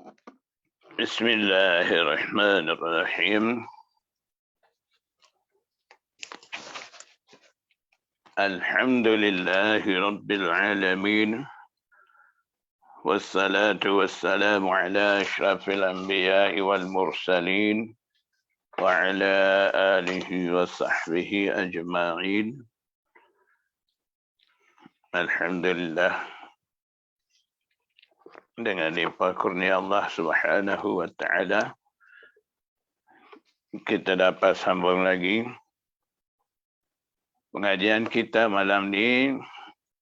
بسم الله الرحمن الرحيم. الحمد لله رب العالمين، والصلاة والسلام على أشرف الأنبياء والمرسلين وعلى آله وصحبه أجمعين. Alhamdulillah, dengan limpah kurnia Allah Subhanahu wa taala kita dapat sambung lagi pengajian kita malam ni.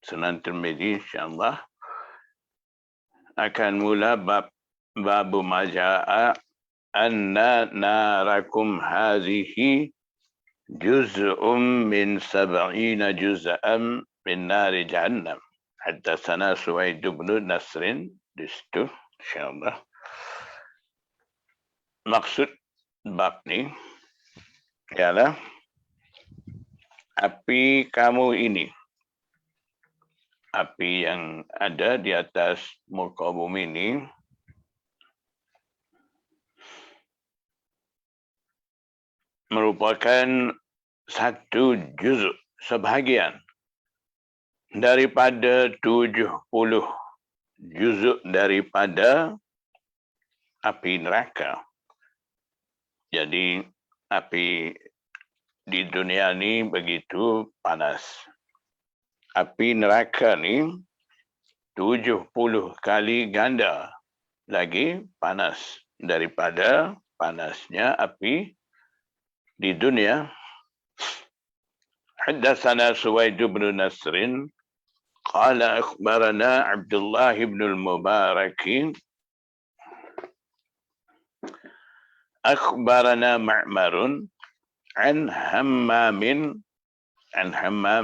Sunan Tirmizi insya-Allah akan mula bab majaa anna narakum hadhihi juz'un min 70 juz'an min nari jahannam. Haddatsana Suwaid bin Nasrin di situ insyaallah. Maksud bab ni ialah api kamu ini, api yang ada di atas muka bumi ini merupakan satu juz', sebahagian daripada 70 juz' daripada api neraka. Jadi api di dunia ni begitu panas. Api neraka ni 70 kali ganda lagi panas daripada panasnya api di dunia. Haddatsana Suwaid bin Nasrin qala akhbarana Abdullah bin al-Mubarak akhbarana Ma'marun an Hammam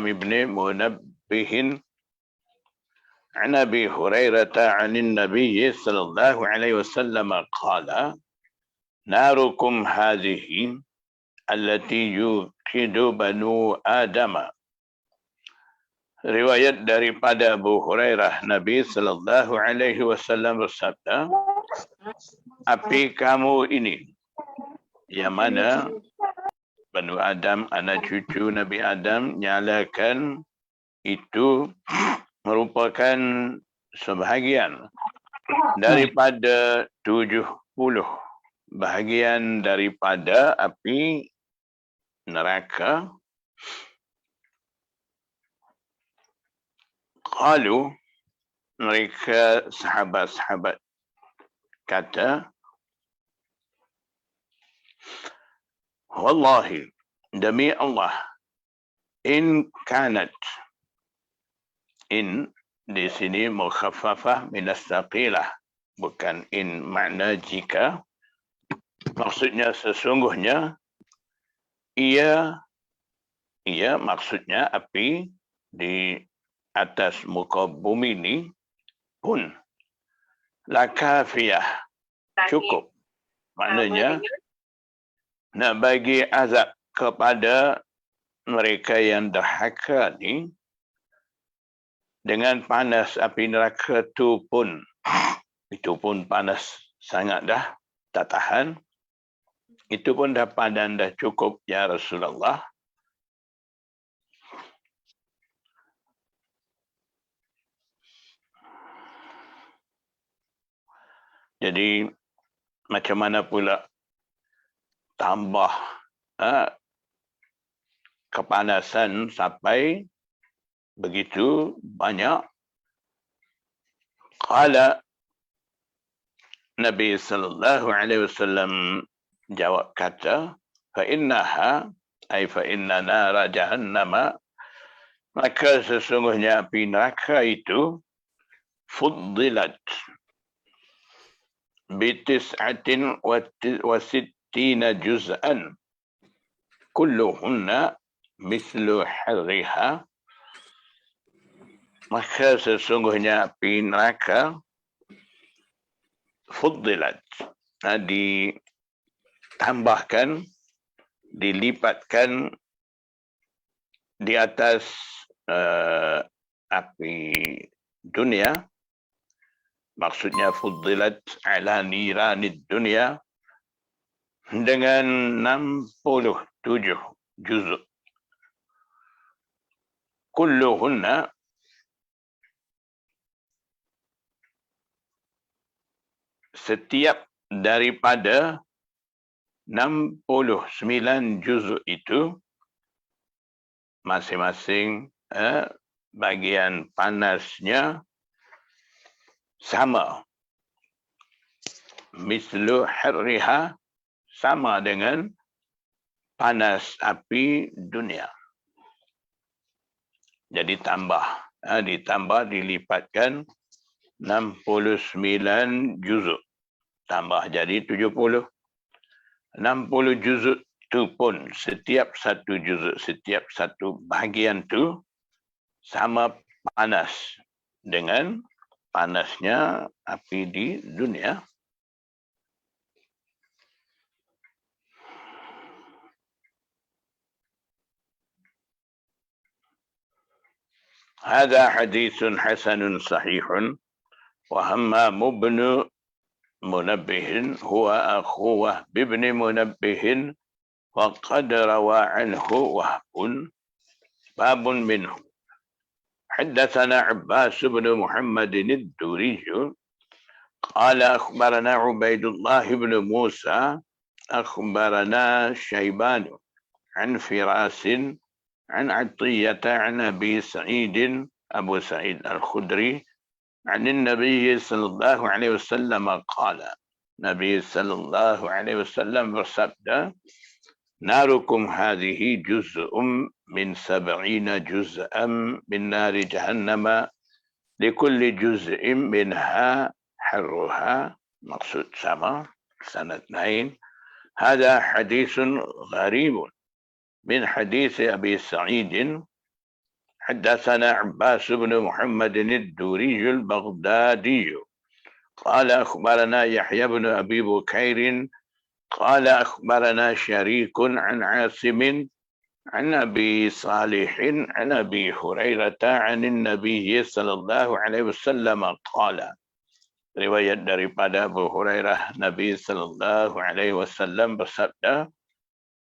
ibn Munabbih an Abi Hurairah 'an an-nabiy sallallahu alaihi wasallam qala narukum hadhihi allati yuqidu banu Adam. Riwayat daripada Abu Hurairah, Nabi sallallahu alaihi wasallam bersabda, api kamu ini yang mana Banu Adam, anak cucu Nabi Adam nyalakan, itu merupakan sebahagian daripada 70 bahagian daripada api neraka. Qalu, mereka sahabat-sahabat kata, wallahi, demi Allah, in kanat, in di sini mukhaffafah minas thaqilah, bukan in makna jika. Maksudnya sesungguhnya ia maksudnya api di atas muka bumi ini pun lakafiyah, cukup. Maknanya nak bagi azab kepada mereka yang derhaka ni dengan panas api neraka itu pun panas sangat dah, tak tahan. Itu pun dah padan, dah cukup ya Rasulullah. Jadi macam mana pula tambah kepanasan sampai begitu banyak. Qala, Nabi sallallahu alaihi wasallam jawab kata, fa innaha ay fa inna nara jahannama, maka sesungguhnya api neraka itu fuddilat bitis'atin wa sittina juz'an kulluhunna mislu harriha, maka sesungguhnya api neraka fuddilat, ditambahkan, dilipatkan di atas api dunia Maksudnya fuddilat ala niranid dunia dengan 67 juzuk. Kulluhunna setiap daripada 69 juzuk itu masing-masing bagian panasnya sama. Mislu harriha, sama dengan panas api dunia. Jadi ditambah dilipatkan 69 juzuk. Tambah jadi 70. 60 juzuk tu pun setiap satu juzuk, setiap satu bahagian tu sama panas dengan panasnya api di dunia. هذا حديث حسن صحيح وهمام بن منبه هو أخوه بابن منبه وقد روى عنه وهب باب منه. حدثنا عباس بن محمد الدوري قال أخبرنا عبيد الله بن موسى أخبرنا شيبان عن فراس عن عطية عن أبي سعيد أبو سعيد الخدري عن النبي صلى الله عليه وسلم قال النبي صلى الله عليه وسلم bersabda ناركم هذه جزء من 70 جزءا من نار جهنم لكل جزء منها حرها. Maksud sama, sanad lain. هذا حديث غريب من حديث أبي سعيد. حدثنا عباس بن محمد الدوري البغدادي قال أخبرنا يحيى بن أبي بكير قال أخبرنا شريك عن عاصم عن أبي صالح عن أبي هريرة عن النبي صلى الله عليه وسلم قال. Riwayat daripada Abu Hurairah, Nabi sallallahu alaihi wasallam bersabda,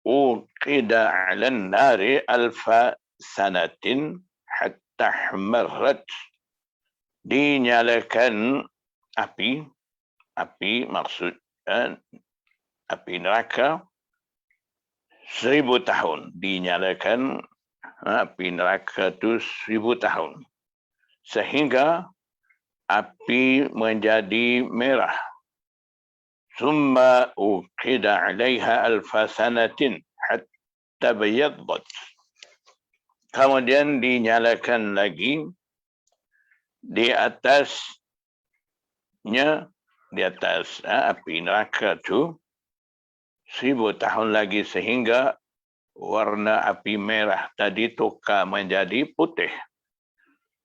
uqida 'alan nari alfa sanatin hatta ihmarrat. Dinyalakan api maksud api neraka 1000 tahun. Dinyalakan api neraka itu 1000 tahun. Sehingga api menjadi merah. Summa uqida 'alaiha alfa sanatin hatta bayaddat. Kemudian dinyalakan lagi di atas api neraka itu 1000 tahun lagi sehingga warna api merah tadi tukar menjadi putih.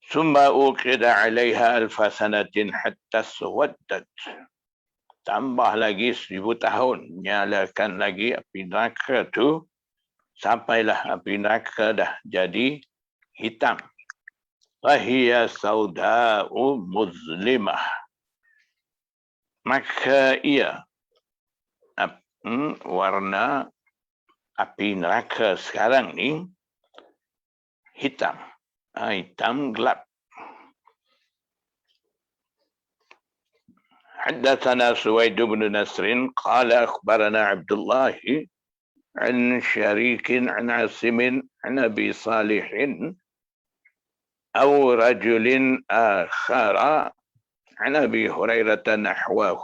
Summa uqida 'alaiha alfa sanatin hatta suwaddat. Tambah lagi 1000 tahun, nyalakan lagi api neraka itu sampailah api neraka dah jadi hitam. Fahiya sauda'u muzlimah. Maka ia warna api neraka sekarang ni hitam. Hitam gelap. حدثنا سويد بن نصر قال أخبرنا عبد الله عن شريك عن عاصم عن أبي صالح أو رجل آخر عن أبي هريرة نحوه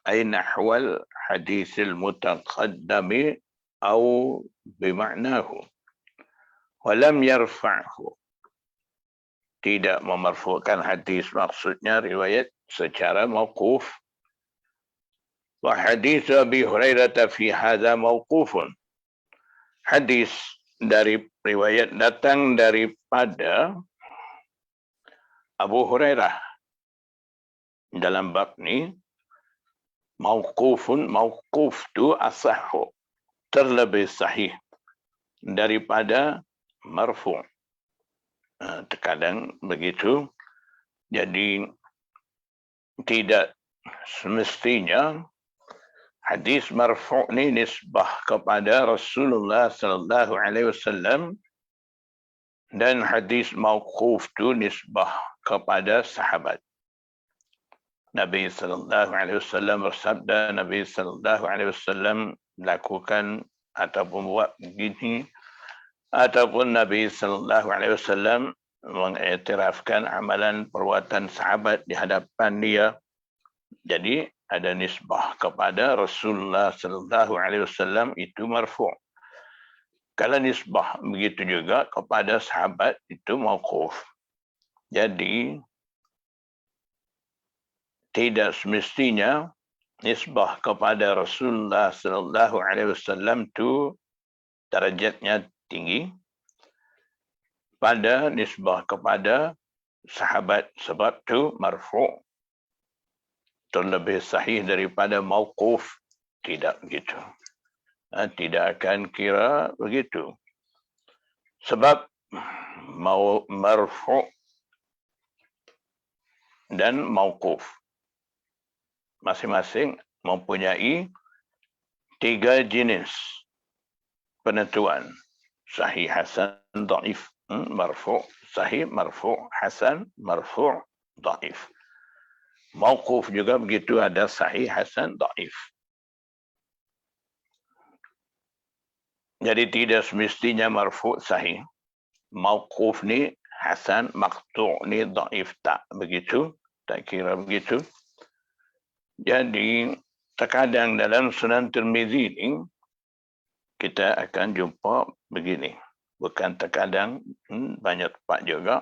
أي نحو الحديث المتقدم أو بمعناه ولم يرفعه. Tidak memarfu'kan hadis, maksudnya riwayat secara mauquf. Wa hadis Abi Hurairah fi hadza mauqufun. Hadis dari riwayat datang daripada Abu Hurairah dalam bab ni mauqufun. Mauquf tu asahhu, terlebih sahih daripada marfu'. Terkadang begitu. Jadi tidak semestinya hadis marfu' ni nisbah kepada Rasulullah sallallahu alaihi wasallam dan hadis mauquf tu nisbah kepada sahabat. Nabi sallallahu alaihi wasallam bersabda, Nabi sallallahu alaihi wasallam lakukan ataupun buat begini, ataupun Nabi sallallahu alaihi wasallam mengiktirafkan amalan perbuatan sahabat di hadapan dia. Jadi ada nisbah kepada Rasulullah sallallahu alaihi wasallam itu marfu'. Kalau nisbah begitu juga kepada sahabat itu mauquf. Jadi tidak semestinya nisbah kepada Rasulullah sallallahu alaihi wasallam itu darjatnya tinggi pada nisbah kepada sahabat, sebab tu marfu' terlebih sahih daripada mauquf. Tidak begitu. Tidak akan kira begitu. Sebab marfu' dan mauquf masing-masing mempunyai 3 jenis penentuan. Sahih, hasan, dhaif. Marfu', sahih, marfu', hasan, marfu', dhaif. Mauquf juga begitu, ada sahih, hasan, dhaif. Jadi tidak semestinya marfu' sahih. Mauquf ni hasan, maqtu' ni dhaif. Tak begitu. Tak kira begitu. Jadi terkadang dalam Sunan Tirmizi ni kita akan jumpa begini. Bukan terkadang, banyak tempat juga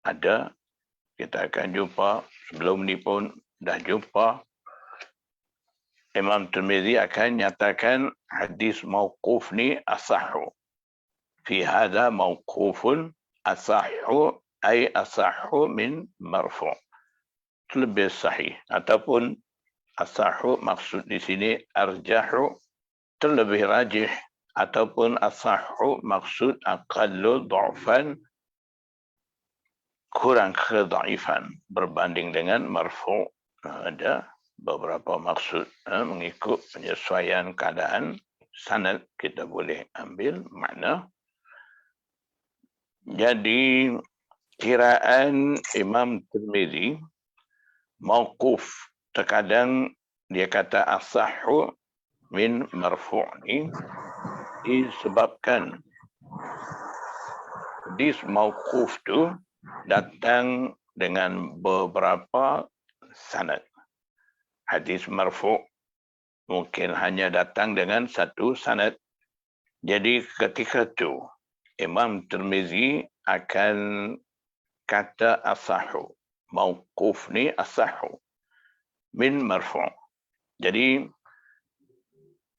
ada. Kita akan jumpa, sebelum ni pun dah jumpa, Imam Tirmizi akan nyatakan hadis mauquf ni asahhu. Fi hadha mauqufun asahhu, ay asahhu min marfu'. Lebih sahih, ataupun asahhu maksud di sini arjahu, terlebih rajih, ataupun asahhu maksud aqallu dha'fan, kurang kedhaifan berbanding dengan marfu'. Ada beberapa maksud, mengikut penyesuaian keadaan sanad kita boleh ambil makna. Jadi kiraan Imam Tirmizi mauquf, terkadang dia kata asahhu min marfu' ni disebabkan hadis mauquf tu datang dengan beberapa sanad. Hadis marfu' mungkin hanya datang dengan satu sanad. Jadi ketika tu Imam Tirmizi akan kata asahhu. Mauquf ni asahhu min marfu'. Jadi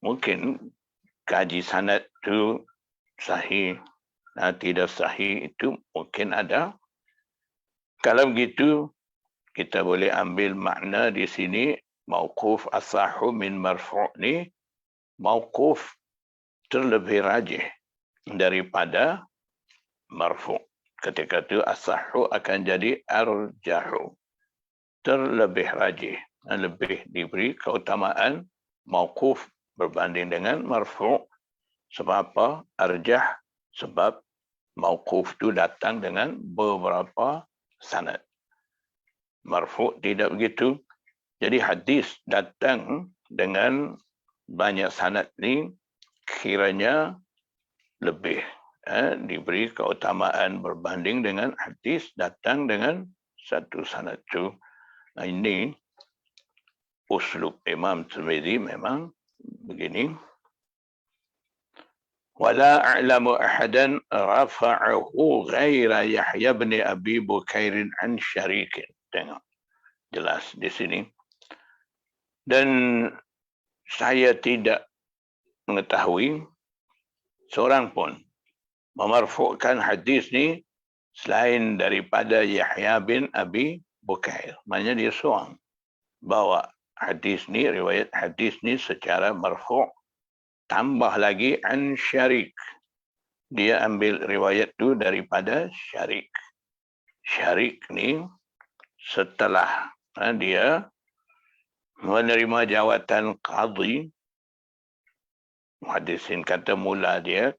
mungkin kaji sanad tu sahih, tidak sahih itu mungkin ada. Kalau begitu kita boleh ambil makna di sini mauquf asahhu min marfu' ni mauquf terlebih rajih daripada marfu'. Ketika itu asahhu akan jadi arjahu, terlebih rajih, lebih diberi keutamaan mauquf berbanding dengan marfu'. Sebab apa? Arjah, sebab mauquf itu datang dengan beberapa sanad. Marfu' tidak begitu. Jadi hadis datang dengan banyak sanad ni kiranya lebih diberi keutamaan berbanding dengan hadis datang dengan satu sanad tu. Ini uslub Imam Tirmizi memang begini. Wala a'lamu ahadan rafa'ahu ghaira Yahya bin Abi Bukair an Syarik. Tengok jelas di sini. Dan saya tidak mengetahui seorang pun memarfu'kan hadis ni selain daripada Yahya bin Abi Bukair. Maknanya dia seorang bawa hadis ni, riwayat hadis ni secara marfu'. Tambah lagi an Syarik. Dia ambil riwayat tu daripada Syarik. Syarik ni setelah dia menerima jawatan qadhi. Muhaddisin kata mula dia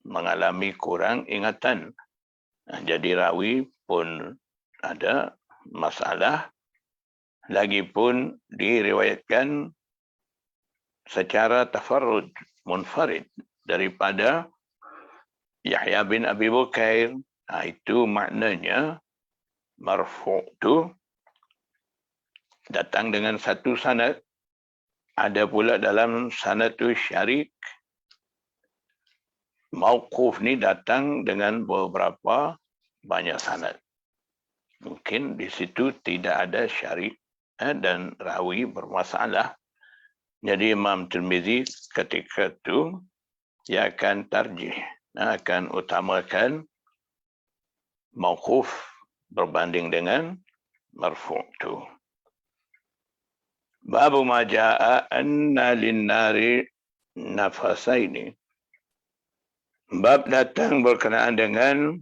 mengalami kurang ingatan. Jadi rawi pun ada masalah. Lagipun diriwayatkan secara tafarrud, munfarid daripada Yahya bin Abi Bukair. Itu maknanya marfu' tu datang dengan satu sanad. Ada pula dalam sanad tu syarik. Mauquf ni datang dengan beberapa banyak sanad. Mungkin di situ tidak ada syarik dan rawi bermasalah. Jadi Imam Tirmizi ketika itu dia akan tarjih, akan utamakan mauquf berbanding dengan marfu' tu. Babu ma jaa anna lin-nari nafasaini. Bab datang berkenaan dengan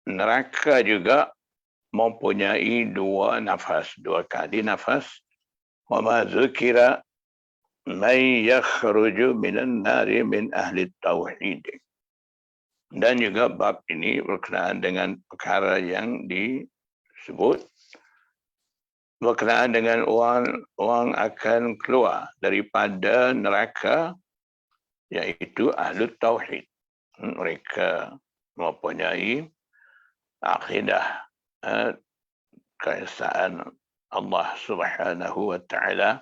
neraka juga mempunyai dua nafas, dua kali nafas. Wa ma dzukira man yakhruju minan nari min ahli tauhid. Dan juga bab ini berkenaan dengan perkara yang disebut berkenaan dengan orang akan keluar daripada neraka, iaitu ahli tauhid. Mereka mempunyai akidah keesaan Allah Subhanahu wa taala.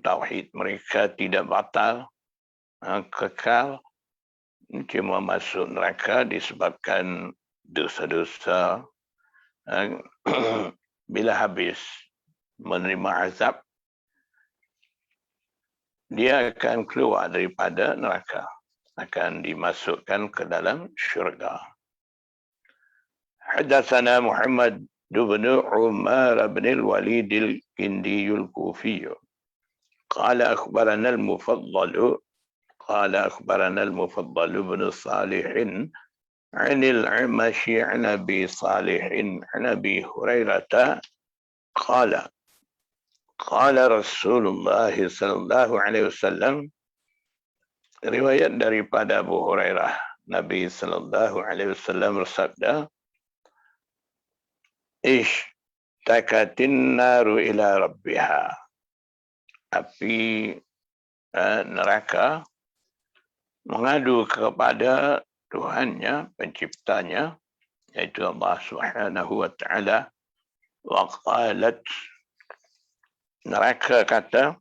Tauhid mereka tidak batal, kekal, cuma masuk neraka disebabkan dosa-dosa. Bila habis menerima azab, dia akan keluar daripada neraka, akan dimasukkan ke dalam syurga. Hadatsana Muhammad bin Umar bin al-Walid al-Kindi al-Kufi. Qala akhbarana al-Mufaddal bin Salih عن الأعمش عن أبي صالح عن أبي هريرة قال قال رسول الله صلى الله عليه وسلم. Riwayat daripada Abu Hurairah, Nabi sallallahu alaihi wasallam bersabda, Ishtakatin naru ila rabbiha. Api neraka mengadu kepada Tuhannya, penciptanya, yaitu Allah Subhanahu wa taala. Wa qalat, neraka kata,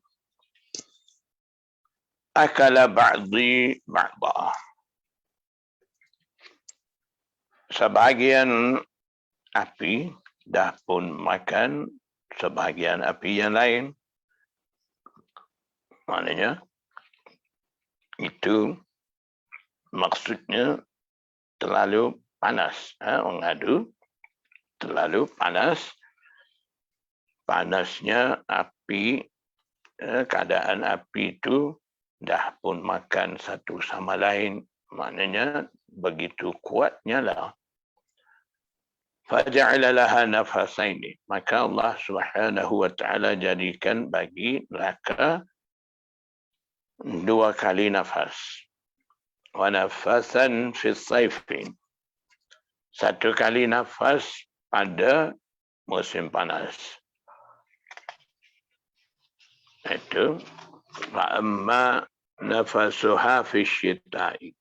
akala ba'dhi ba'dha. Sebahagian api dah pun makan sebahagian api yang lain. Maknanya itu maksudnya terlalu panas, mengadu terlalu panas. Panasnya api, keadaan api itu dah pun makan satu sama lain. Maknanya begitu kuatnya lah. Faja'ala laha nafasaini. Maka Allah Subhanahu wa taala jadikan bagi neraka dua kali nafas. Wa nafasan fi saifin. Satu kali nafas pada musim panas. Itu fa amma nafasuha fi syita'i.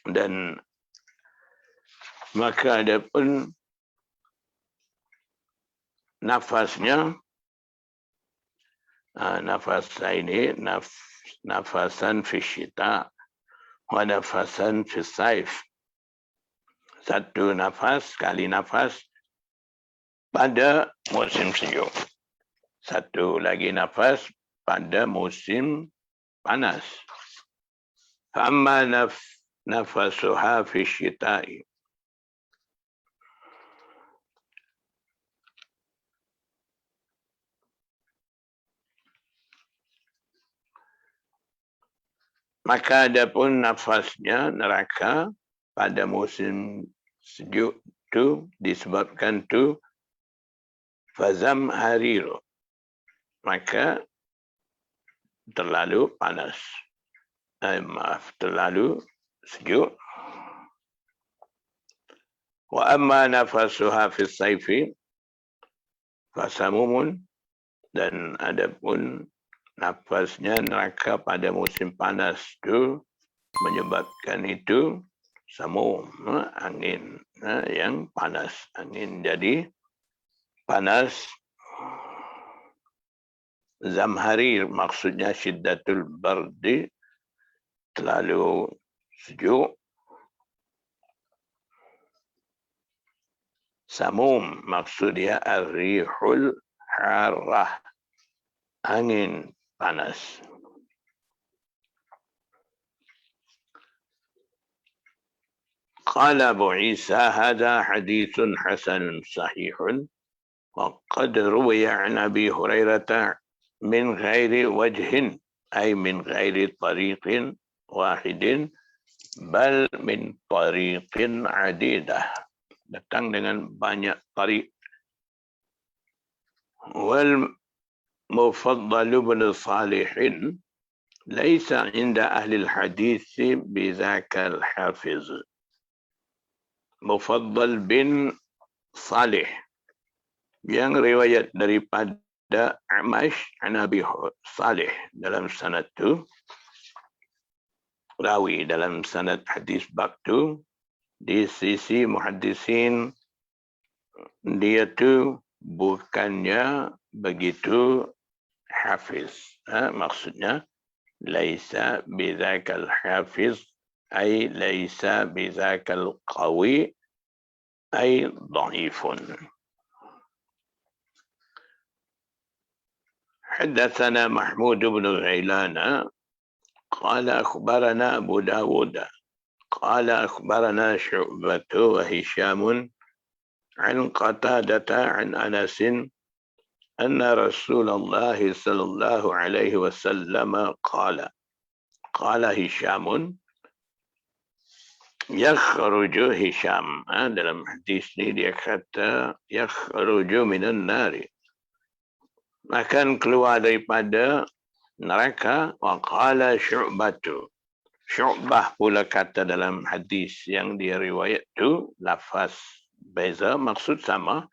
Dan maka ada pun nafasnya, nafas ini nafasan fi syita' wa nafasan fi saif. Satu nafas, kali nafas pada musim sejuk. Satu lagi nafas pada musim panas. Amma nafasuha fi syita'i. Maka ada pun nafasnya neraka pada musim sejuk tu disebabkan tu fazam hariru, maka terlalu panas. Terlalu sejuk. Wa amma nafasuha fi saifi fasamumun, dan adapun nafasnya neraka pada musim panas itu menyebabkan itu samum, angin yang panas, angin jadi panas. Zamharir maksudnya syiddatul bardi, terlalu sejuk. Samum maksudnya ar-rihul harrah, angin panas. Qala Abu Isa hadha hadithun hasanun sahihun wa qad ruwiya an Abi Hurairah min ghairi wajhin, ay min ghairi tariqin wahidin bal min tariqin adidah, datang dengan banyak tariq. Wal mufaddal ibn salihin laysa inda ahli al-hadith bizaka al-hafiz. Mufaddal bin Salih yang riwayat daripada Amash an Abi Salih dalam sanad tu, rawi dalam sanad hadis bab tu, di sisi muhaddisin dia tu bukannya begitu hafiz. Maksudnya laisa bidzakal hafiz, ay laisa bidzakal qawi, ay dhaifun. حدثنا محمود بن غيلان قال أخبرنا أبو داود قال أخبرنا شعبة وهشام عن قتادة عن أنس أن رسول الله صلى الله عليه وسلم قال هشام يخرج هشام dalam hadis ni dia kata yakhruju minan nari, akan keluar daripada neraka. Wa qala Syu'batu, Syu'bah pula kata dalam hadis yang dia riwayat tu, lafaz beza maksud sama,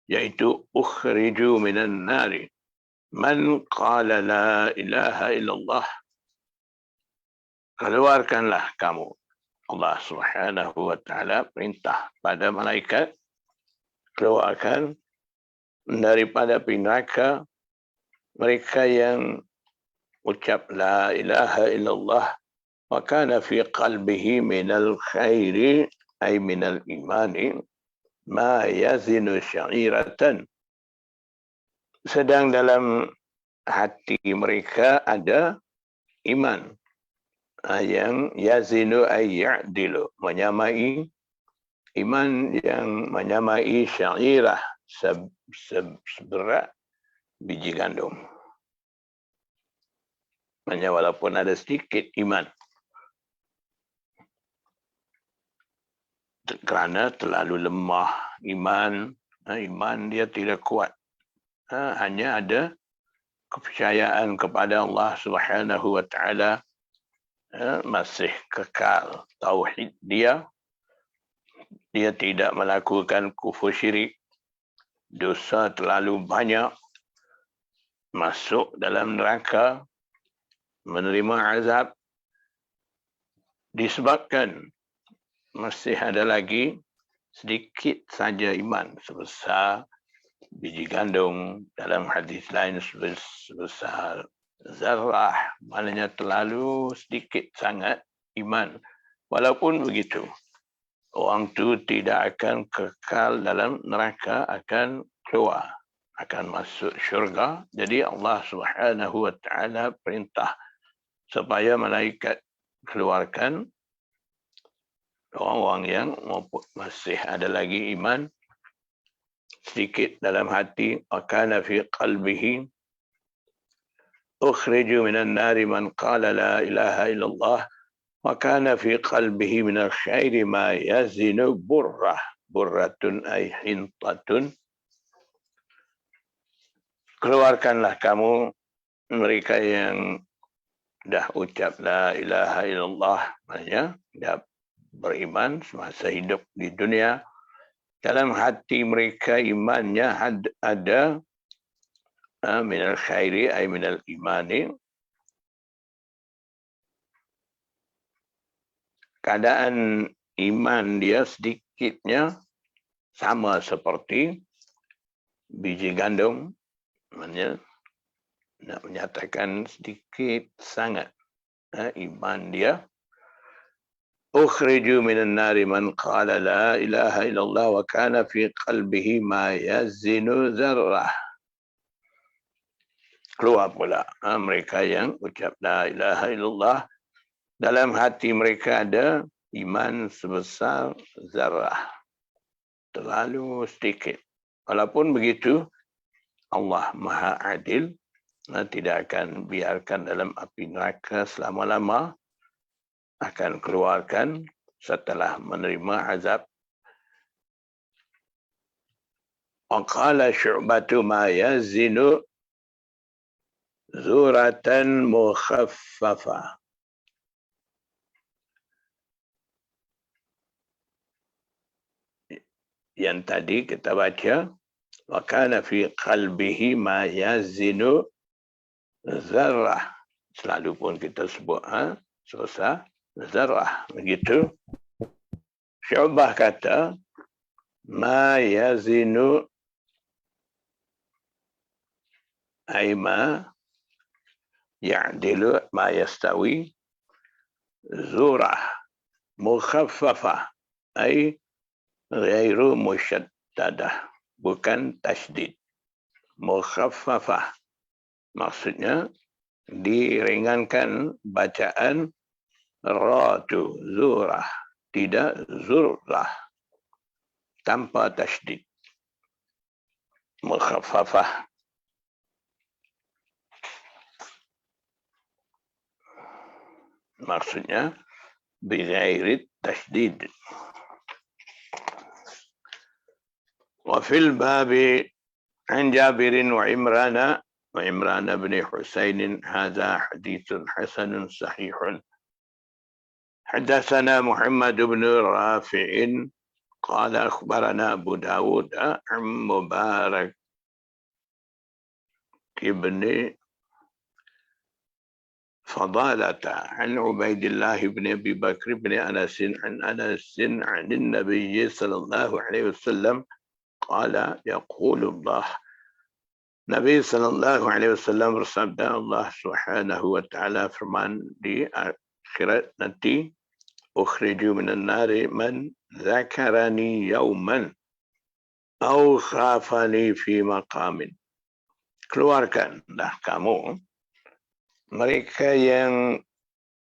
iaitu ukhriju minan nari man qala la ilaha illallah, keluarkanlah kamu. Allah Subhanahu wa taala perintah pada malaikat, keluarkan daripada neraka mereka yang ucap la ilaha illallah wa kana fi qalbihi minal khairi, ay minal imani, ma yazinu sya'iratan, sedang dalam hati mereka ada iman, yang yazinu ay ya'dilu, menyamai, iman yang menyamai sya'irah, seberat biji gandum. Hanya walaupun ada sedikit iman, kerana terlalu lemah iman, iman dia tidak kuat. Hanya ada kepercayaan kepada Allah Subhanahu wa taala, masih kekal tauhid dia tidak melakukan kufur syirik, dosa terlalu banyak, masuk dalam neraka, menerima azab, disebabkan masih ada lagi sedikit saja iman, sebesar biji gandum, dalam hadis lain sebesar zarrah, maknanya terlalu sedikit sangat iman. Walaupun begitu, orang tu tidak akan kekal dalam neraka, akan keluar, akan masuk syurga. Jadi Allah Subhanahu wa taala perintah supaya malaikat keluarkan orang-orang yang masih ada lagi iman sedikit dalam hati. Akana fi qalbihi ukhriju minan nari man qala la ilaha illallah wa kana fi qalbihi minal khairi ma yazinu burrah. burratun ay hintatun. Keluarkanlah kamu mereka yang dah ucap la ilaha illallah, maknanya dah beriman semasa hidup di dunia. Dalam hati mereka imannya ada minal khairi ay minal imani, keadaan iman dia sedikitnya sama seperti biji gandum, maknanya nak menyatakan sedikit sangat iman dia. Ukhriju minan nari man qala la ilaha illallah wa kana fi qalbihi ma yazinu zarrah. Keluar pula mereka yang ucap la ilaha illallah, dalam hati mereka ada iman sebesar zarrah. Terlalu sedikit. Walaupun begitu, Allah Maha Adil, tidak akan biarkan dalam api neraka selama-lama, akan keluarkan setelah menerima azab. Waqala syu'batu ma yazinu zuratan mukhaffafah. Yang tadi kita baca, wa kana fi qalbihi ma yazinu zarrah. Selalu pun kita sebut susah zarrah, begitu. Syu'bah kata ma yazinu ay ma ya'dilu ma yastawi zurah mukhaffafah ay ghairu musyaddadah, bukan tasydid. Mukhaffafah maksudnya diringankan bacaan ra tu zurah, tidak zurlah, tanpa tasydid. Mukhaffafah. Maksudnya bighairi tasydid. Wa fil babi an Jabirin wa Imran bin Husain hadza haditsun hasanun sahihun. حدثنا محمد بن رافع قال أخبرنا أبو داود عن مبارك بن فضالة عن عبيد الله بن أبي بكر بن أنس عن أنس عن النبي صلى الله عليه وسلم قال يقول الله Nabi sallallahu alaihi wasallam bersabda, Allah Subhanahu wa taala firman di akhirat nanti, ukhriju minan nari man zakarani yauman au khafani fi maqamin. Keluarkanlah kamu mereka yang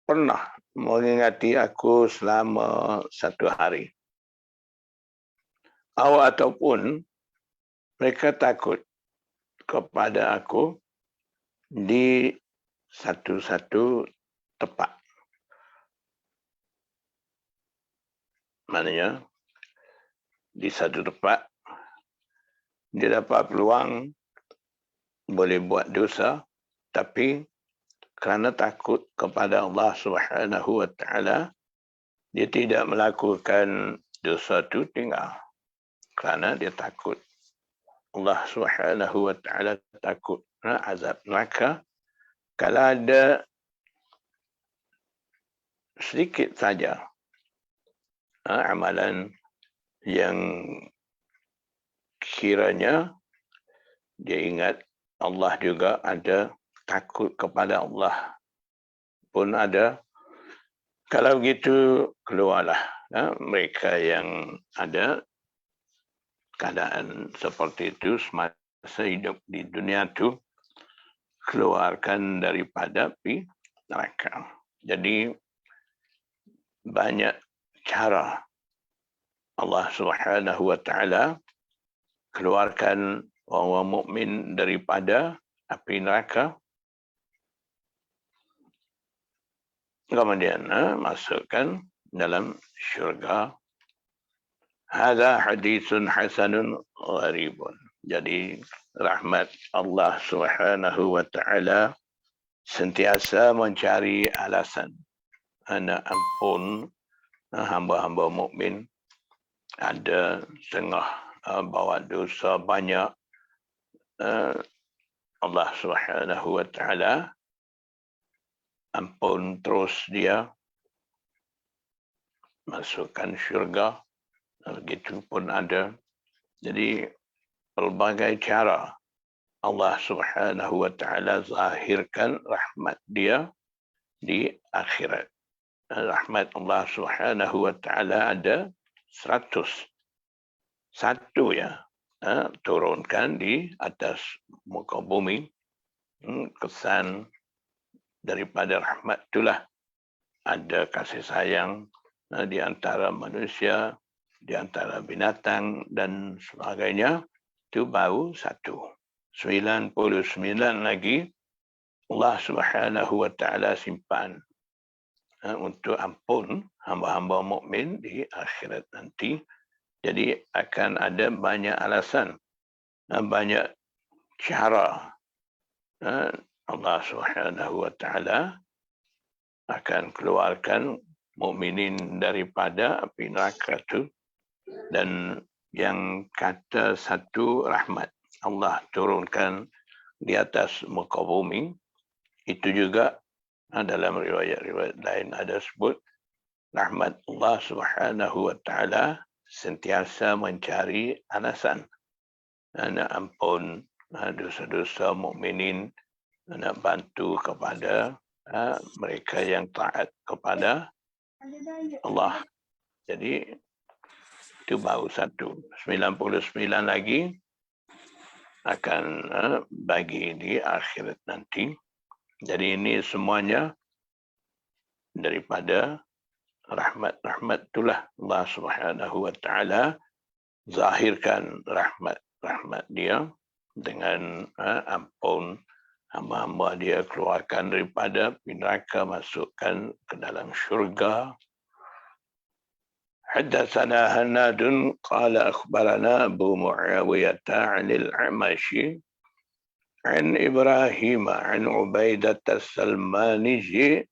pernah mengingati aku selama satu hari, ataupun mereka takut kepada aku di satu-satu tempat. Maknanya di satu tempat dia dapat peluang boleh buat dosa, tapi kerana takut kepada Allah Subhanahu wa taala dia tidak melakukan dosa itu, tinggal kerana dia takut Allah Subhanahu wa taala, takut azab neraka. Kalau ada sedikit saja amalan yang kiranya dia ingat Allah juga ada, takut kepada Allah pun ada, kalau begitu keluarlah mereka yang ada keadaan seperti itu semasa hidup di dunia itu, keluarkan daripada api neraka. Jadi banyak cara Allah Subhanahu wa taala keluarkan orang mukmin daripada api neraka, kemudian masukkan dalam syurga. Hadza haditsun hasanun gharibun. Jadi rahmat Allah Subhanahu wa taala sentiasa mencari alasan. Anak ampun hamba-hamba mukmin ada setengah bawa dosa banyak, Allah Subhanahu wa taala ampun terus dia masukkan syurga. Begitu pun ada. Jadi pelbagai cara Allah Subhanahu wa taala zahirkan rahmat dia di akhirat. Rahmat Allah Subhanahu wa taala ada 100. Satu ya, turunkan di atas muka bumi. Kesan daripada rahmat itulah ada kasih sayang di antara manusia, di antara binatang dan sebagainya. Itu baru 1. 99 lagi Allah Subhanahu wa taala simpan untuk ampun hamba-hamba mukmin di akhirat nanti. Jadi akan ada banyak alasan, banyak cara Allah Subhanahu wa taala akan keluarkan mukminin daripada api neraka itu. Dan yang kata satu rahmat Allah turunkan di atas muka bumi, itu juga dalam riwayat-riwayat lain ada sebut rahmat Allah Subhanahu wa taala sentiasa mencari alasan nak ampun dosa-dosa mukminin, nak bantu kepada mereka yang taat kepada Allah. Jadi itu baru 1. 99 lagi akan bagi di akhirat nanti. Jadi ini semuanya daripada rahmat itulah Allah Subhanahu wa taala zahirkan rahmat dia dengan ampun hamba-hamba dia, keluarkan daripada neraka, masukkan ke dalam syurga. حدثنا هناد قال أخبرنا أبو معاوية عن الأعمش عن إبراهيم عن عبيدة السلماني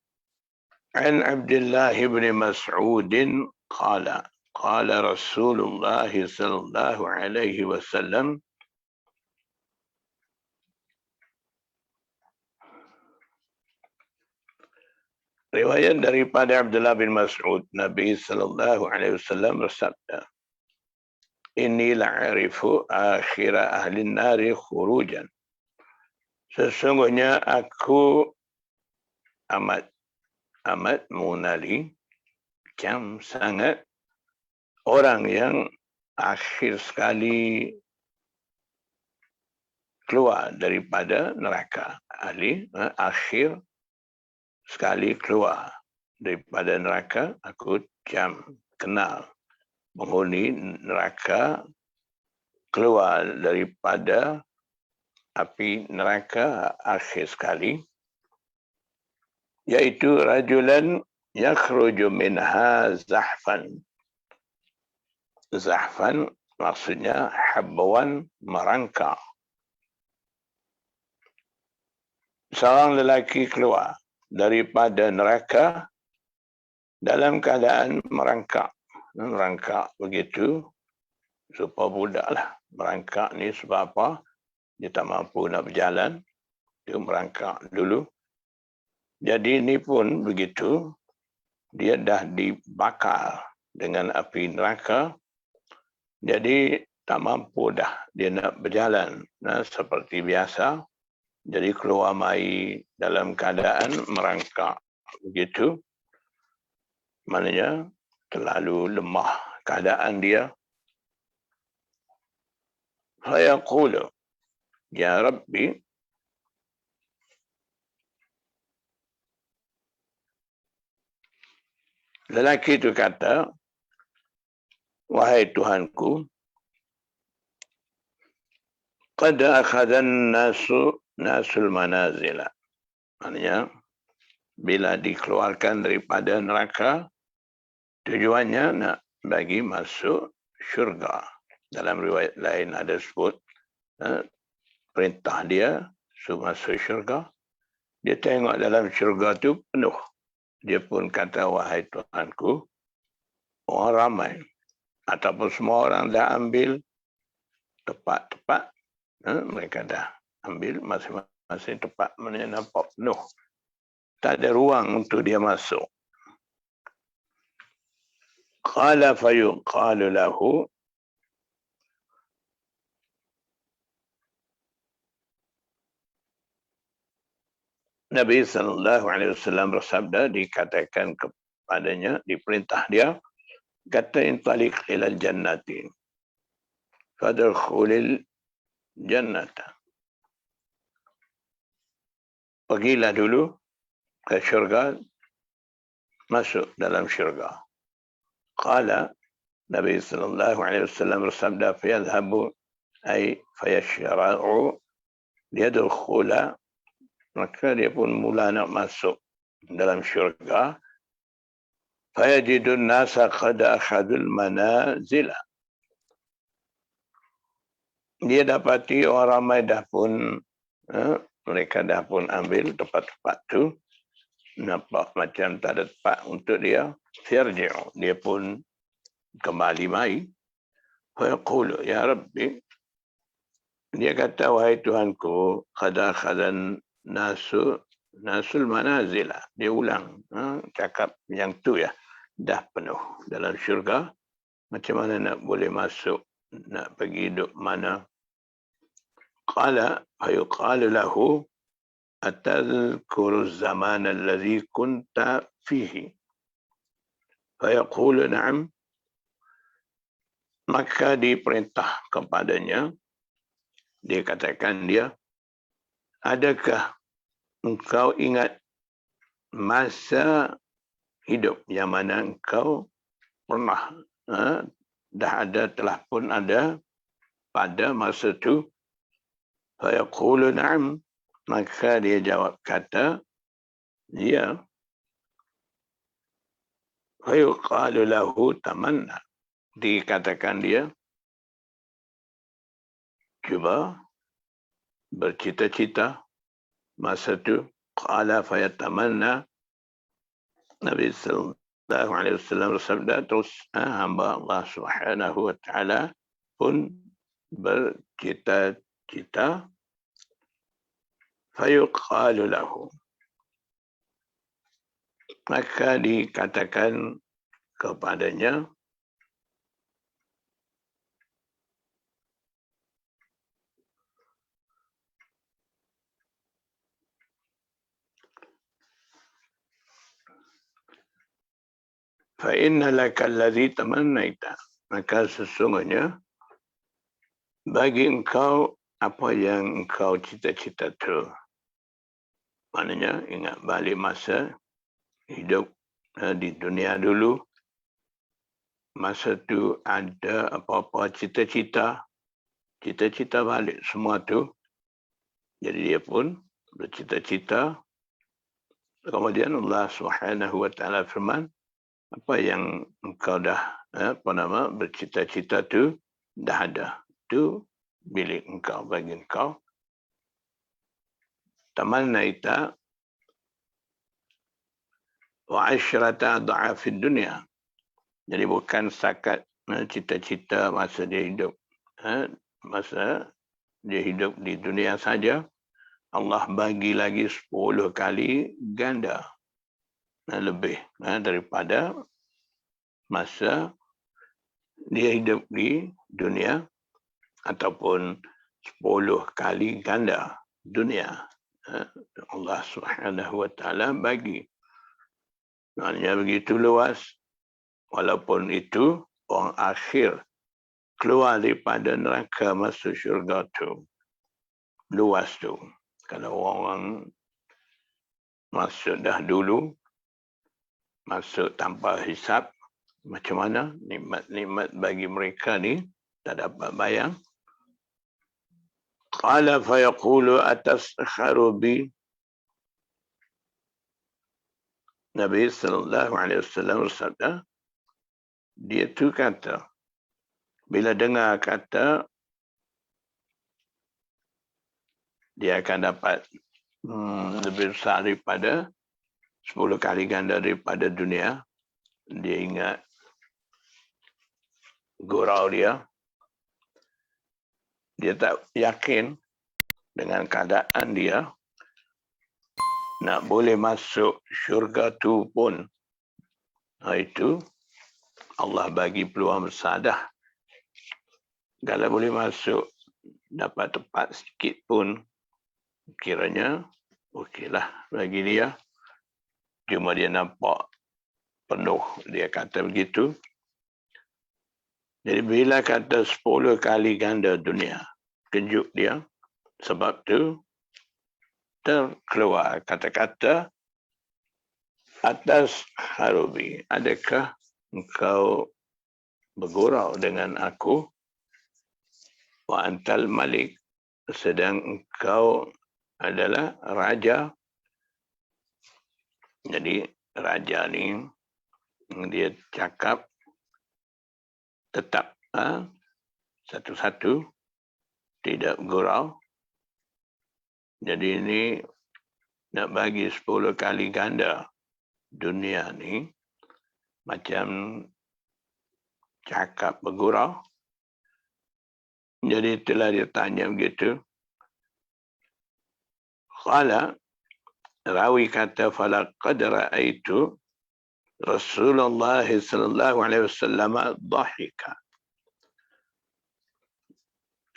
عن عبد الله بن مسعود قال قال رسول الله صلى الله عليه وسلم riwayat daripada Abdullah bin Mas'ud, Nabi sallallahu alaihi wasallam bersabda, "Inni la'arifu akhir ahli nari khurujan." Sesungguhnya aku amat mengenali sangat orang yang akhir sekali keluar daripada neraka. Akhir sekali keluar daripada neraka, aku kenal penghuni neraka keluar daripada api neraka akhir sekali, yaitu rajulan yakhruju minha zahfan. Zahfan maksudnya habwan, merangkak. Seorang lelaki keluar daripada neraka dalam keadaan merangkak. Merangkak begitu, supaya budaklah. Merangkak ni sebab apa? Dia tak mampu nak berjalan, dia merangkak dulu. Jadi ini pun begitu, dia dah dibakar dengan api neraka, jadi tak mampu dah dia nak berjalan seperti biasa. Jadi keluar mai dalam keadaan merangkak begitu, maknanya terlalu lemah keadaan dia. Fayaqulu, ya Rabbi, lelaki itu kata, wahai Tuhanku, qad akhadhan nasul manazila. Maknanya, bila dikeluarkan daripada neraka, tujuannya nak bagi masuk syurga. Dalam riwayat lain ada sebut perintah dia suruh masuk syurga. Dia tengok dalam syurga tu penuh. Dia pun kata, wahai Tuhanku, orang ramai ataupun semua orang dah ambil tempat-tempat, mereka dah ambil masing-masing tempat mana nampak penuh. Tak ada ruang untuk dia masuk. Qala fayuqalu lahu, Nabi SAW bersabda, dikatakan kepadanya, diperintah dia, kata intalik ilal jannati fadkhulil jannata. Pergilah dulu ke syurga, masuk dalam syurga. Qala, Nabi SAW bersabda, fayadhabu ay fayashra'u liyadkhula, maka dia pun mula nak masuk dalam syurga. Fayajidun nasa qad akhadul manazila. Dia dapati orang ramai dah pun, mereka dah pun ambil tempat-tempat tu. Nampak macam tak ada tempat untuk dia. Firji'u, dia pun kembali mai. Fayaqulu, ya Rabbi, dia kata, wahai Tuhanku, qad akhadan nasul manazila. Dia ulang, cakap yang tu ya, dah penuh dalam syurga. Macam mana nak boleh masuk, nak pergi duduk mana? Qala fayuqalu lahu, atadhkuru zaman alladhi kunta fihi? Fayaqulu na'am. Maka diperintah kepadanya, dia katakan dia, adakah engkau ingat masa hidup yang mana engkau pernah telah pun ada pada masa itu? Fayaqulu na'am. Maka dia jawab kata, ya. Fayuqalu lahu tamanna. Dikatakan dia, cuba bercita-cita masa itu. Qala fayatamanna. Nabi SAW bersabda, terus hamba Allah Subhanahu wa ta'ala pun bercita-cita. Fayuqalu lahu. Maka dikatakan kepadanya, fa inna laka alladhi tamannaita. Maka sesungguhnya bagi engkau apa yang engkau cita-cita tu. Maknanya ingat balik masa hidup di dunia dulu. Masa tu ada apa-apa cita-cita balik semua tu. Jadi dia pun bercita-cita. Kemudian Allah Subhanahu wa ta'ala firman, apa yang engkau dah bercita-cita tu dah ada. Tu milik engkau, bagi engkau. Tamannaita wa asyrata adha'afid dunia. Jadi bukan setakat cita-cita masa dia hidup. Masa dia hidup di dunia saja, Allah bagi lagi 10 kali ganda lebih daripada masa dia hidup di dunia, ataupun 10 kali ganda dunia. Allah Subhanahu wa ta'ala bagi. Maknanya begitu luas. Walaupun itu orang akhir keluar daripada neraka masuk syurga tu. Luas tu. Kalau orang masuk dah dulu, masuk tanpa hisap, macam mana nikmat-nikmat bagi mereka ni tak dapat bayang. Qala fayaqulu ataskharu bi. Nabi SAW bersabda, dia tu kata, bila dengar kata dia akan dapat lebih besar daripada 10 kali ganda daripada dunia, dia ingat gurau dia tak yakin dengan keadaan dia nak boleh masuk syurga tu pun. Itu Allah bagi peluang besar dah. Kalau boleh masuk dapat tempat sikit pun, kiranya okeylah bagi dia. Cuma dia nampak penuh, dia kata begitu. Jadi bila kata 10 kali ganda dunia, kejut dia. Sebab tu terkeluar kata-kata atas Harubi. Adakah engkau bergurau dengan aku? Wa antal malik, sedang engkau adalah raja. Jadi raja ni dia cakap tetap satu-satu, tidak gurau. Jadi ini nak bagi 10 kali ganda dunia ni macam cakap bergurau. Jadi itulah dia tanya begitu. Qala, rawi kata, falaqad ra'aitu Rasulullah sallallahu alaihi wasallam dhahika.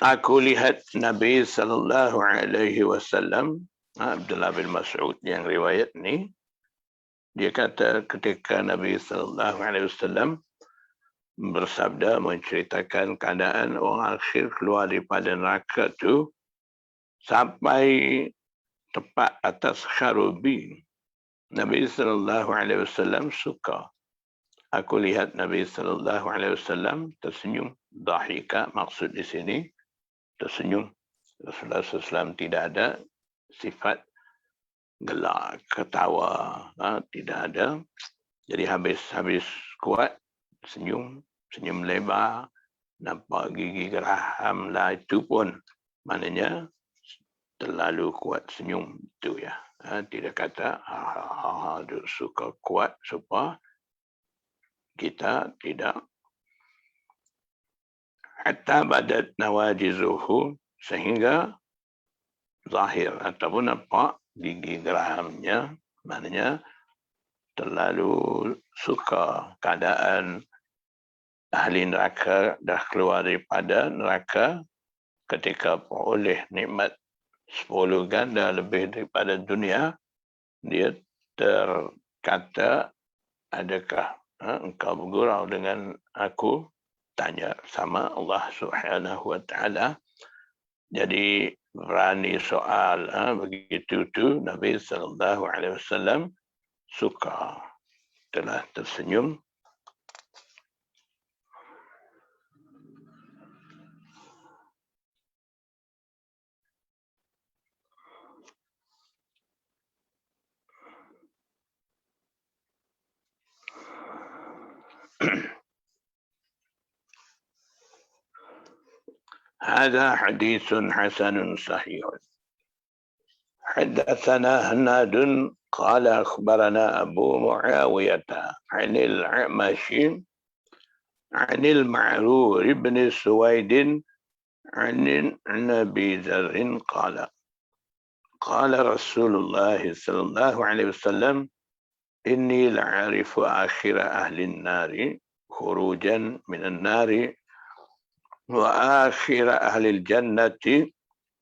Aku lihat Nabi sallallahu alaihi wasallam, Abdullah bin Mas'ud yang riwayat ni, dia kata ketika Nabi sallallahu alaihi wasallam bersabda menceritakan keadaan orang akhir keluar daripada neraka tu sampai tepat atas Kharubi. Nabi sallallahu alaihi wasallam suka. Aku lihat Nabi sallallahu alaihi wasallam tersenyum. Dhahika maksud di sini tersenyum. Rasulullah SAW tidak ada sifat gelak, ketawa, tidak ada. Jadi habis kuat senyum lebar, nampak gigi geraham lah, itu pun maknanya terlalu kuat senyum itu ya. Tidak kata suka kuat supaya kita tidak. Hatta badat nawajizuhu, sehingga zahir ataupun nampak gigi gerahamnya, maknanya terlalu suka keadaan ahli neraka dah keluar daripada neraka ketika oleh nikmat 10 ganda lebih daripada dunia. Dia terkata, adakah engkau bergurau dengan aku? Tanya sama Allah Subhanahu wa taala. Jadi berani soal begitu tu Nabi sallallahu alaihi wasallam suka, telah tersenyum. هذا حديث حسن صحيح. حدثنا هناد قال أخبرنا أبو معاوية عن الأعمش عن المعرور بن سويد عن أبي ذر قال قال رسول الله صلى الله عليه وسلم إني لأعرف آخر أهل النار خروجا من النار وآخر أهل الجنة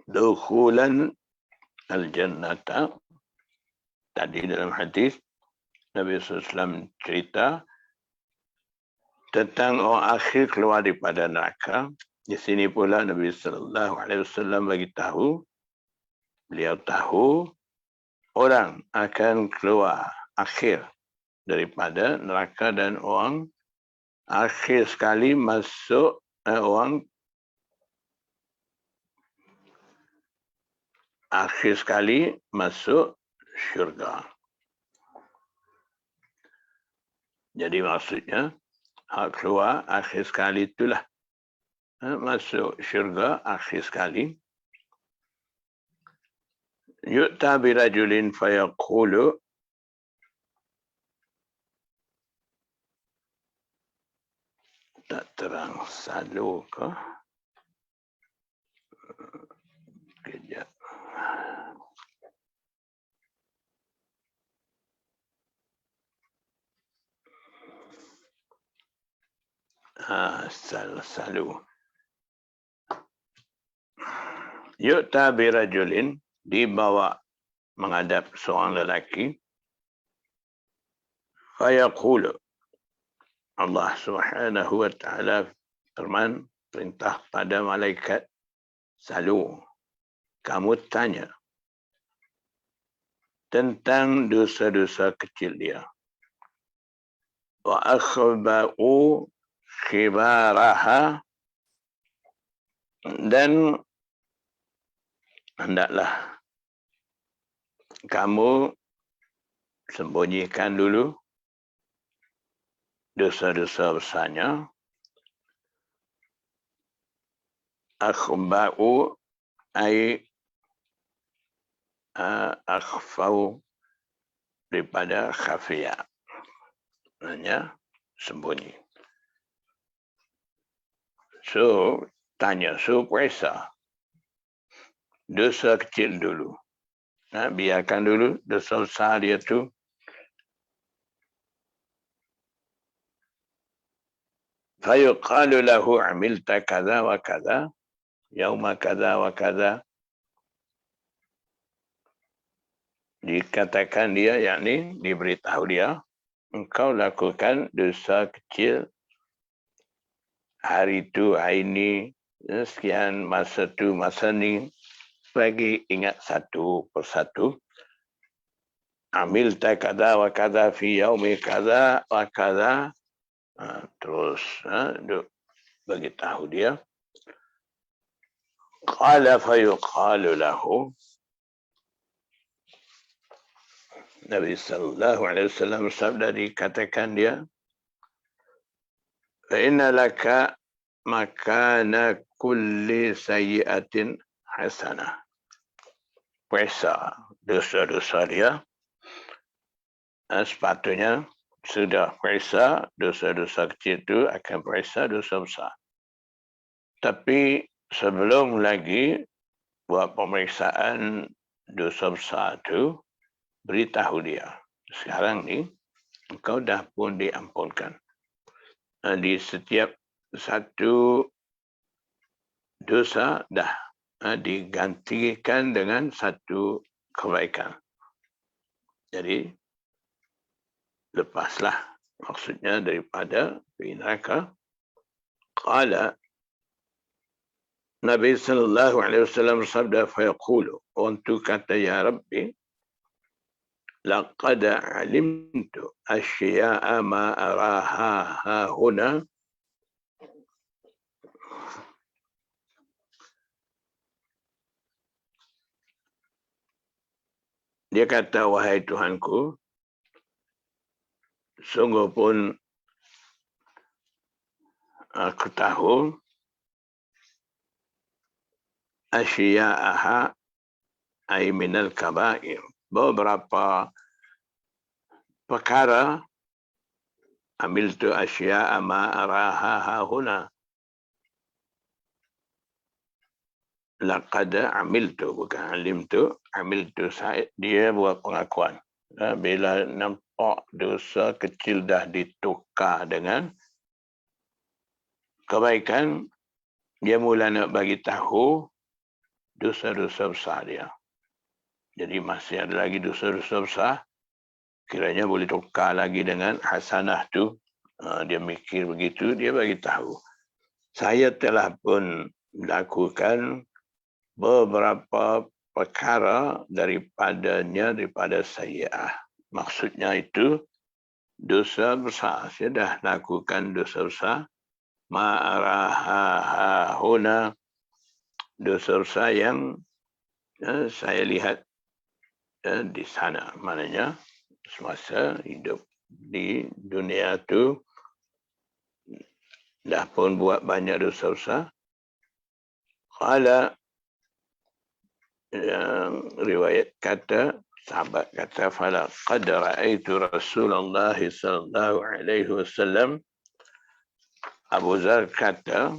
دخولا الجنة. Tadi dalam hadis Nabi SAW cerita tentang orang akhir keluar daripada neraka. Di sini pula Nabi SAW bagi tahu, beliau tahu orang akan keluar akhir daripada neraka dan orang akhir sekali masuk orang akhir sekali masuk syurga. Jadi maksudnya hak keluar akhir sekali itulah masuk syurga akhir sekali. Yu'ta birajulin fayaqulu, tak terang selalu ke? Kejap. Selalu. Yu'ta birajulin, dibawa menghadap seorang lelaki. Fayaqulu, Allah Subhanahu wa taala firman, perintah pada malaikat, selalu kamu tanya tentang dosa-dosa kecil dia. Wa akhba'u khibaraha, dan hendaklah kamu sembunyikan dulu dosa-dosa besarnya. Akhba'u ay akhfau, daripada khafiya, maknanya sembunyi. So, tanya, so periksa dosa kecil dulu. Biarkan dulu dosa besar dia tu fayuqalu lahu amilta kaza wa kaza yauma kaza wa kaza, dikatakan dia, yakni diberitahu dia, engkau lakukan dosa kecil hari itu, hari ini, sekian masa tu, masa ni, bagi ingat satu persatu. Amilta kaza wa kaza fi yaumi kaza wa kaza, terus bagi tahu dia. Qala fayuqalu lahu, Nabi sallallahu alaihi wasallam sabda, dikatakan dia, fa inna laka makana kulli sayyi'atin hasanah. Periksa dosa-dosa dia. Sepatutnya sudah periksa dosa-dosa kecil itu, akan periksa dosa besar. Tapi sebelum lagi buat pemeriksaan dosa besar itu, beritahu dia, sekarang ni engkau dah pun diampunkan. Di setiap satu dosa dah digantikan dengan satu kebaikan. Jadi lepaslah, maksudnya daripada neraka. Qala, Nabi sallallahu alaihi wasallam sabda, fayaqulu, untuk kata, ya Rabbi, laqad alimtu asya'a ma araha huna, dia kata, wahai Tuhanku, sungguh pun aku tahu asya'aha ay minal kabair, beberapa perkara, amil tu asya'a ma araha huna, laqad amiltu, bukan alimtu, amiltu, dia buat pengakuan. Bila nampak dosa kecil dah ditukar dengan kebaikan, dia mula nak bagi tahu dosa-dosa besar dia. Jadi masih ada lagi dosa-dosa besar, kiranya boleh tukar lagi dengan hasanah tu. Dia mikir begitu, dia bagi tahu, saya telah pun lakukan beberapa perkara daripadanya, daripada sayyi'ah. Maksudnya itu dosa besar. Saya dah lakukan dosa besar. Ma'araha huna, dosa besar yang saya lihat di sana. Maknanya semasa hidup di dunia tu dah pun buat banyak dosa besar. Qala, riwayat kata, sahabat kata, fala qad ra'aitu Rasulullah sallallahu alaihi wasallam. Abu Zar kata,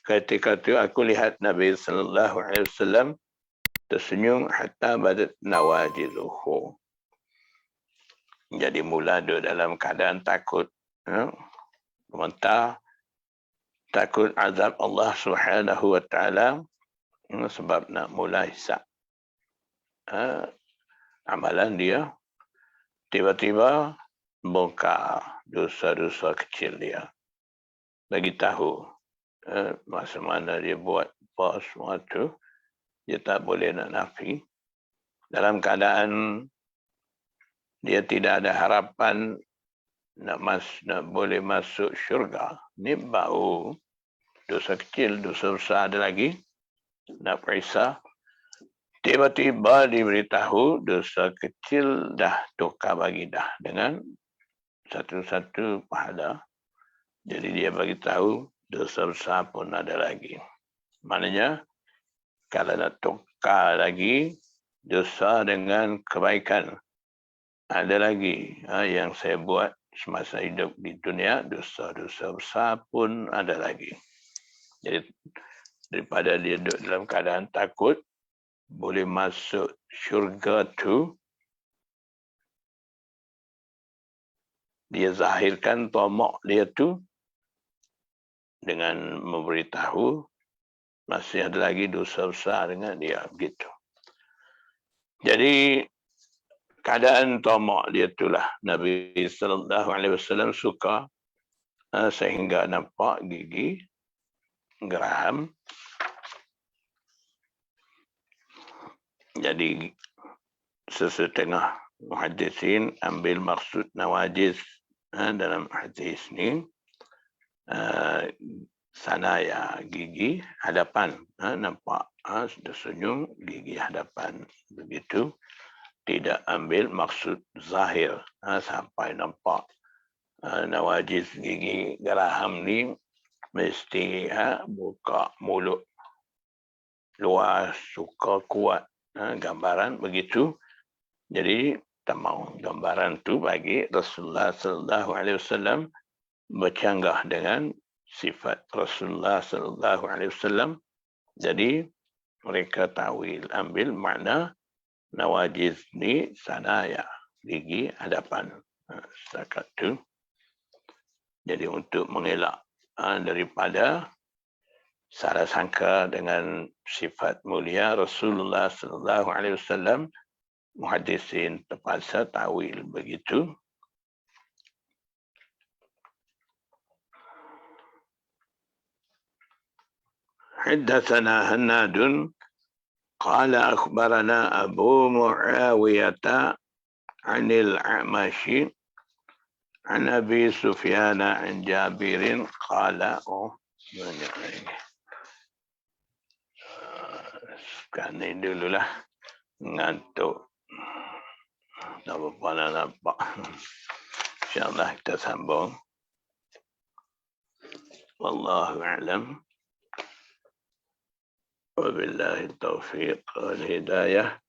ketika itu aku lihat Nabi sallallahu alaihi wasallam tersenyum hatta badat nawajizuhu. Jadi mula dia dalam keadaan takut, gemetar, takut azab Allah Subhanahu wa taala, sebab nak mula hisab amalan dia. Tiba-tiba bongkar dosa-dosa kecil dia. Bagi tahu masa mana dia buat apa sesuatu, dia tak boleh nak nafi. Dalam keadaan dia tidak ada harapan nak boleh masuk syurga. Ni baru dosa kecil, dosa besar ada lagi nak periksa. Tiba-tiba diberitahu dosa kecil dah tukar bagi dah dengan satu-satu pahala. Jadi dia bagi tahu dosa besar pun ada lagi. Maknanya kalau nak tukar lagi dosa dengan kebaikan, ada lagi yang saya buat semasa hidup di dunia, dosa-dosa besar pun ada lagi. Jadi daripada dia duduk dalam keadaan takut, boleh masuk syurga tu, dia zahirkan tamak dia tu dengan memberitahu masih ada lagi dosa besar dengan dia, begitu. Jadi keadaan tamak dia itulah Nabi sallallahu alaihi wasallam suka sehingga nampak gigi geram. Jadi sesetengah muhaddisin ambil maksud nawajiz dalam hadis ni, sanaya gigi hadapan, nampak sudah senyum gigi hadapan, begitu. Tidak ambil maksud zahir sampai nampak nawajiz gigi geraham ni mesti buka mulut luas, suka kuat, gambaran begitu. Jadi tak mau gambaran tu bagi Rasulullah sallallahu alaihi wasallam bercanggah dengan sifat Rasulullah sallallahu alaihi wasallam. Jadi mereka tawil, ambil makna nawajiz ni sanaya, gigi hadapan. Setakat tu. Jadi untuk mengelak daripada salah sangka dengan sifat mulia Rasulullah sallallahu alaihi wasallam, muhaddisin terpaksa tawil begitu. Haddatsana Hannadun qala akhbarana Abu Muawiyah anil A'mashi an Abi Sufyan an Jabirin qala, banyak lagi. Sekarang ni dululah, ngantuk. Tak apa nak nampak. InsyaAllah kita sambung. Wallahu a'lam. Wabillahi taufiq wal hidayah.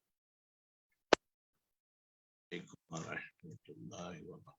Assalamualaikum warahmatullahi wabarakatuh.